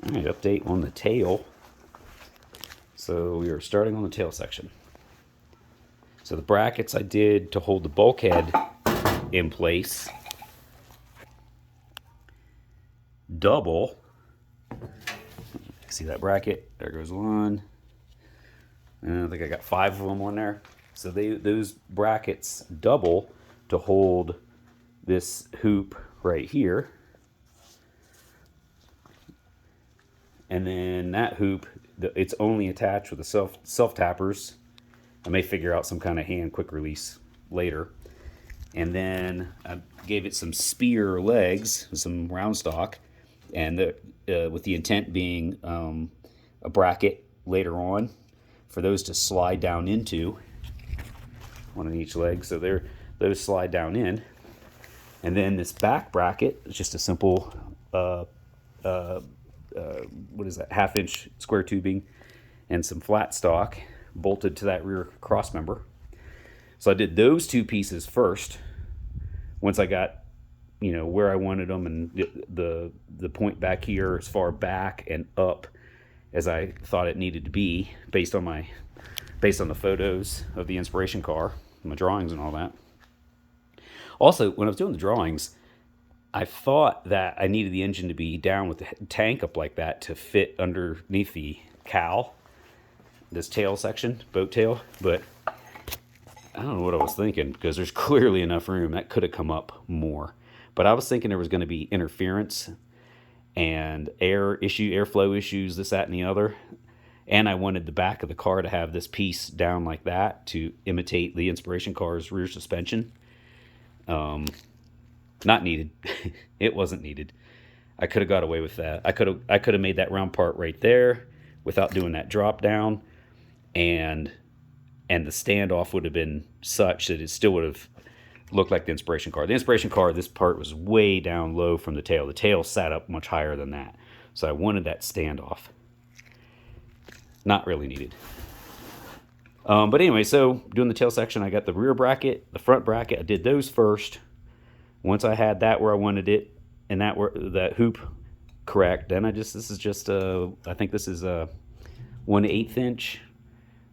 All right, update on the tail. So we are starting on the tail section. So the brackets I did to hold the bulkhead in place double. See that bracket? There goes one. And I think I got 5 of them on there. So those brackets double to hold this hoop right here. And then that hoop, it's only attached with the self tappers. I may figure out some kind of hand quick release later. And then I gave it some spear legs, some round stock, and with the intent being a bracket later on for those to slide down into, one on each leg. So those slide down in. And then this back bracket is just a simple what is that, 1/2 inch square tubing and some flat stock bolted to that rear cross member. So I did those 2 pieces first. Once I got, where I wanted them and the point back here as far back and up as I thought it needed to be based on the photos of the inspiration car, my drawings and all that. Also, when I was doing the drawings, I thought that I needed the engine to be down with the tank up like that to fit underneath the cowl, this tail section, boat tail, but I don't know what I was thinking because there's clearly enough room. That could have come up more. But I was thinking there was going to be interference and airflow issues, this, that, and the other. And I wanted the back of the car to have this piece down like that to imitate the inspiration car's rear suspension. Not needed. It wasn't needed. I could have got away with that. I could have made that round part right there without doing that drop down, and the standoff would have been such that it still would have looked like the inspiration car. The inspiration car, this part was way down low from the tail. The tail sat up much higher than that. So I wanted that standoff. Not really needed. But anyway, so doing the tail section, I got the rear bracket, the front bracket. I did those first. Once I had that where I wanted it and that hoop correct, then I think this is a 1/8 inch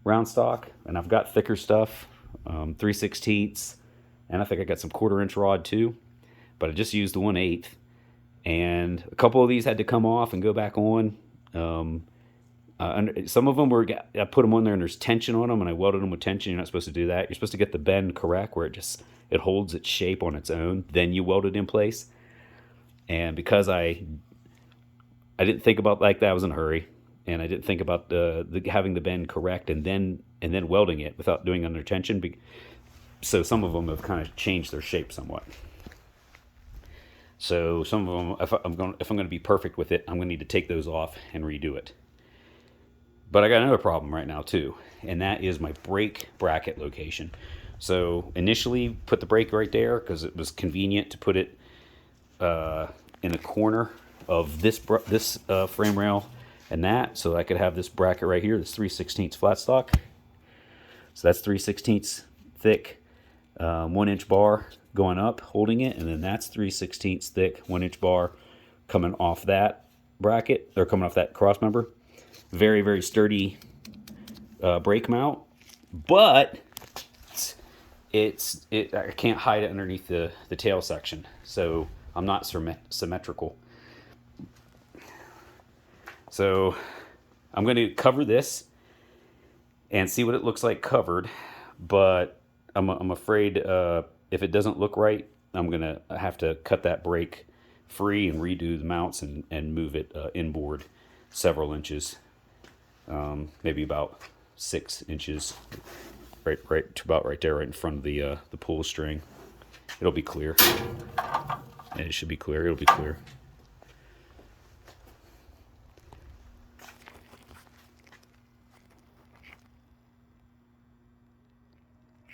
round stock, and I've got thicker stuff, 3/16, and I think I got some 1/4 inch rod too, but I just used the 1/8, and a couple of these had to come off and go back on. Some of them I put them on there and there's tension on them, and I welded them with tension. You're not supposed to do that. You're supposed to get the bend correct where it holds its shape on its own. Then you weld it in place. And because I didn't think about like that, I was in a hurry, and I didn't think about having the bend correct and then welding it without doing under tension. So some of them have kind of changed their shape somewhat. So some of them, if I'm going to be perfect with it, I'm going to need to take those off and redo it. But I got another problem right now too, and that is my brake bracket location. So initially put the brake right there because it was convenient to put it in the corner of this frame rail and that, so I could have this bracket right here, this 3/16 flat stock. So that's 3/16 thick, 1 inch bar going up, holding it, and then that's 3/16 thick, 1 inch bar coming off that bracket, or coming off that cross member. Very, very sturdy brake mount, but I can't hide it underneath the tail section, so I'm not symmetrical. So I'm going to cover this and see what it looks like covered, but I'm afraid if it doesn't look right, I'm going to have to cut that brake free and redo the mounts and move it inboard several inches, maybe about 6 inches, right to about right there, right in front of the pull string. It'll be clear. It should be clear. It'll be clear.